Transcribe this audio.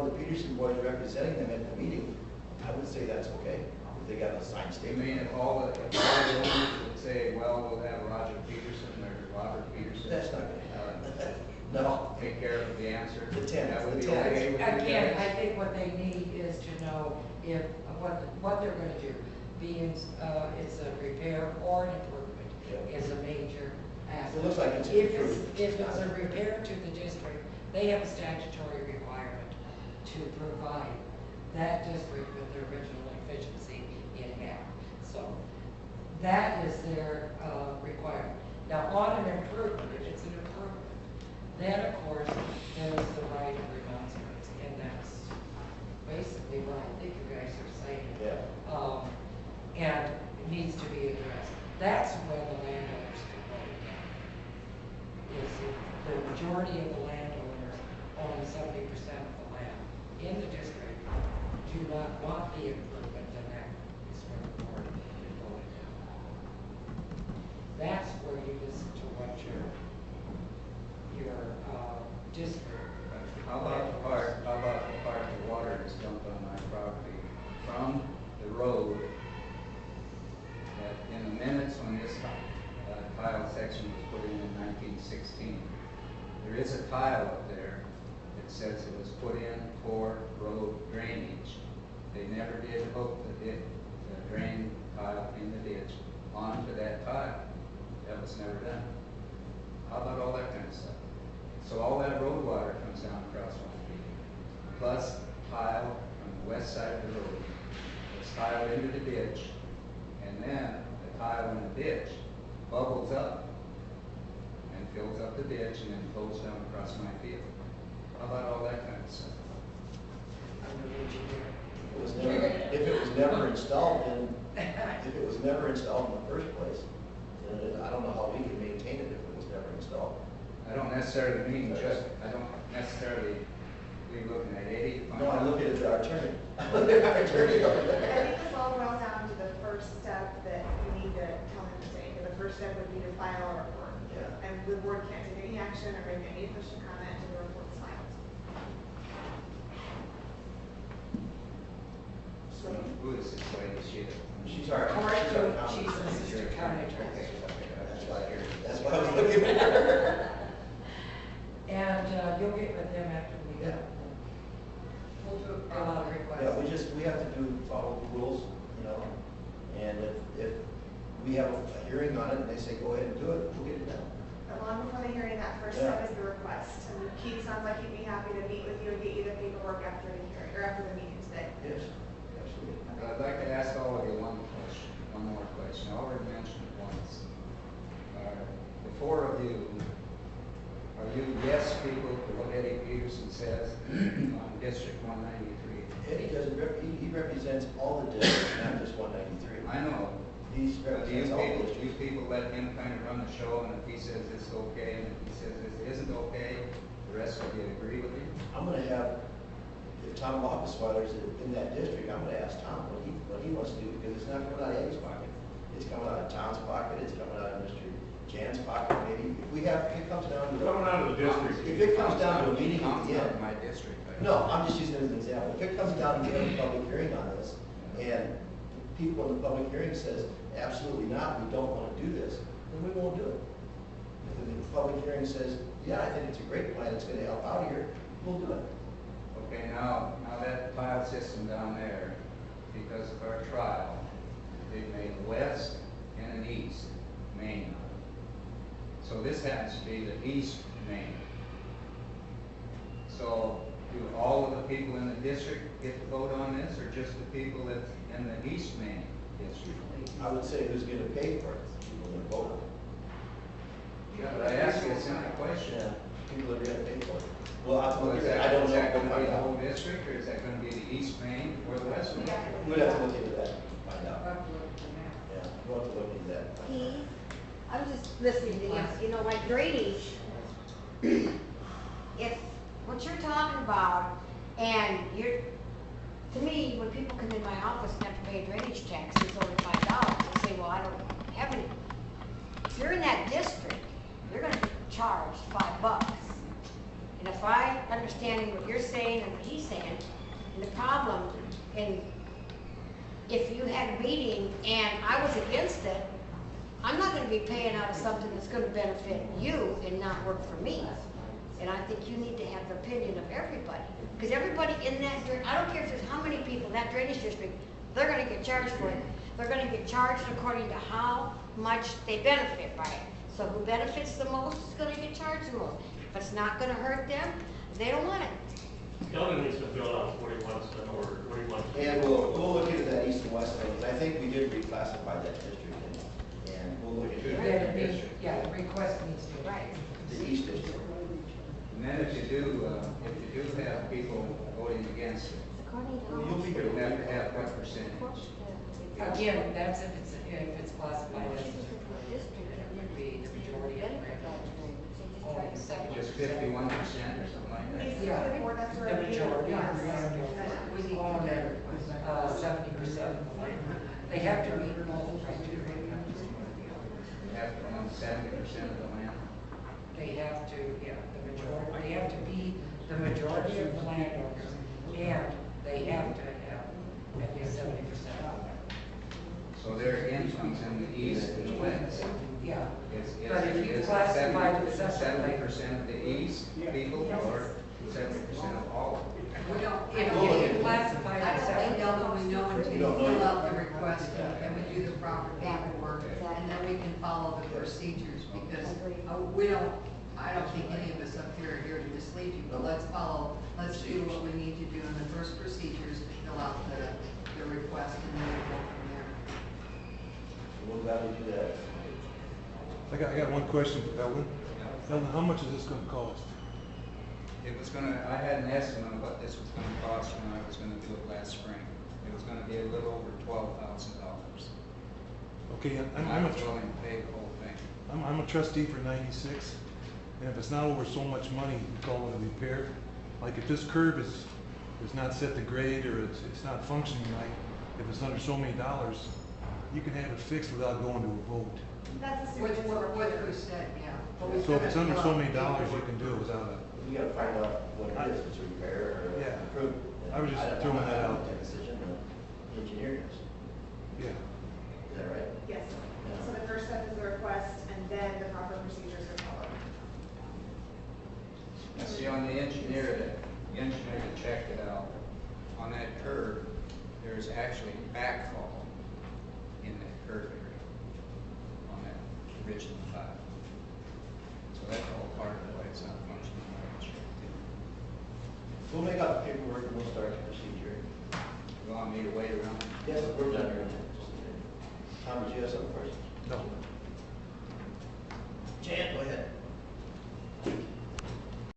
one of the Peterson boys representing them at the meeting, I would say that's okay. If they got a signed I statement. mean, if all the owners would say, well, we'll have Roger Peterson or Robert Peterson. That's not gonna happen. No. Take care of the answer. The tenants, That would the be okay with you Again, I guys? think what they need is to know if, what they're gonna do. Being, it's a repair or an improvement Yeah. is a major aspect. It looks like it's an improvement. If it's a repair to the district, they have a statutory requirement to provide that district with their original efficiency in half. So that is their requirement. Now, on an improvement, if it's an improvement, then of course, there's the right of remonstrance, and that's basically what I think you guys are saying. Yeah. And it needs to be addressed. That's when the landowners can vote again. Is if the majority of the landowners own 70% of the land in the district do not want the improvement, then that is where the board can vote again. That's where you listen to what your district. How about the part the water is dumped on my property from the road? That in the minutes when this tile section was put in 1916, there is a tile up there that says it was put in for road drainage. They never did hook the drain tile in the ditch onto that tile. That was never done. How about all that kind of stuff? So all that road water comes down across my feet, plus tile from the west side of the road. It's tiled into the ditch, and then the tile in the ditch bubbles up and fills up the ditch and then flows down across my field. How about all that kind of stuff? If it was never installed, then, if it was never installed in the first place, then I don't know how we can maintain it if it was never installed. I don't necessarily mean just, I don't necessarily be looking at 80 to find No, I out. look at it as our attorney. I look at our attorney over I there. think this all boils down to the first step that you need to tell him to take. And the first step would be to file a report. Yeah. And the board can't take any action or make any official comment until the report's filed. So, Who is this lady? she's our, Court, she's our county. she's an assistant county Okay, attorney. that's why you're. That's why I was looking at her. And you'll get with them after the meeting. Yeah. We'll do a lot of requests. Yeah, we have to follow the rules, you know, and if we have a hearing on it and they say, go ahead and do it, we'll get it done. Long before the hearing, that first Yeah. step is the request. And Keith sounds like he'd be happy to meet with you and get you the paperwork after the hearing, or after the meeting today. Yes, absolutely. I'd like to ask all of you one more question. I already mentioned it once. The four of you, are you yes people to what Eddie Peterson says on District 193? Eddie doesn't, he represents all the districts, not just 193. I know. He's But do you represents all the people, districts. let him kind of run the show, and if he says it's okay, and if he says this isn't okay, the rest of you agree with him? I'm gonna have, if Tom Officewiler's in that district, I'm gonna ask Tom what he wants to do, because it's not coming out of Eddie's pocket. It's coming out of Tom's pocket, it's coming out of Mr. Jan's pocket, maybe. If it comes down to. Coming out of the district. If it comes down to a meeting at Tom's the not end. my district. No, I'm just using it as an example. If it comes down to the end of the public hearing on this, and people in the public hearing says, absolutely not, we don't want to do this, then we won't do it. If the public hearing says, yeah, I think it's a great plan, it's gonna help out here, we'll do it. Okay, now that tile system down there, because of our trial, they've made a west and an east main. So this happens to be the east main. So do all of the people in the district get to vote on this, or just the people that's in the east main district? I would say who's gonna pay for it, people are gonna vote on it. Yeah, but I asked you a simple question. Yeah, people are gonna pay for it. Well, So is I don't is that know, going we'll to be find the whole out. district, or is that going to be the east main or the west main? We'd have to look into that, find out. We'll have to look at the map. Yeah, we'll have to look into that. Keith, I'm just listening to you, you know, like drainage, if what you're talking about, and to me, when people come in my office and have to pay a drainage tax, it's only $5, I say, well, I don't have any. If you're in that district, you're gonna be charged $5. And if I understanding what you're saying and what he's saying, and the problem, and if you had a meeting and I was against it, I'm not gonna be paying out of something that's gonna benefit you and not work for me. And I think you need to have the opinion of everybody, because everybody in that, I don't care if there's how many people in that drainage district, they're gonna get charged for it. They're gonna get charged according to how much they benefit by it. So who benefits the most is gonna get charged the most. If it's not gonna hurt them, they don't want it. Kelvin needs to fill out 41 or 41. And we'll look into that east and west thing, and I think we did reclassify that district, and we'll look into Then it needs, yeah, the request needs to be right. the east district. And then if you do have people voting against it, You'll be you here. have to have what percentage? Again, that's if it's classified as, it would be the majority of the only 70%. Just 51% or something like that? Yeah, That's the where we majority, are. we own 70% of the land. They have to meet all the criteria. You have to own 70% of the land? They have to, yeah, the majority, they have to be the majority of the landowners, and they have to have at least 70% of them. So there are incomes in the east and the west. Yeah. Is But if you classify it separately, 70% of the east people or 70% of all of them? We don't, if you classify I it don't think separately, they'll know until We you don't know fill yet. out the request and we do the proper paperwork, and then we can follow the procedures, because I don't think any of us up here are here to mislead you, but let's do what we need to do in the first procedures to fill out the request, and then we'll go from there. We'll gladly do that. I got one question for Eldon. Eldon, how much is this gonna cost? I had an estimate of what this was gonna cost when I was gonna do it last spring. It was gonna be a little over $12,000. Okay, And I was willing to pay the whole thing. I'm a trustee for 96, and if it's not over so much money, we call it a repair. Like if this curb is not set to grade or it's not functioning right, if it's under so many dollars, you can have it fixed without going to a vote. That's assuming What it's a what repair. we said, yeah. But we So if it's gotta under fill so out many the dollars, you paperwork. can do it without a, We gotta find out what it is, if it's a repair or Yeah. improvement. I was just don't- throwing I'm not that gonna out. make that decision, the engineer does. yeah. Is that right? Yes. So the first step is the request, and then the proper procedures are followed. Now, see, on the engineer that checked it out, on that curve, there's actually backfall in that curve area, on that original file. So that's all part of why it's not functioning like it should. We'll make out the paperwork and we'll start the procedure. You want me to wait around? Yes, we're done here. Tom, did you have something first? No.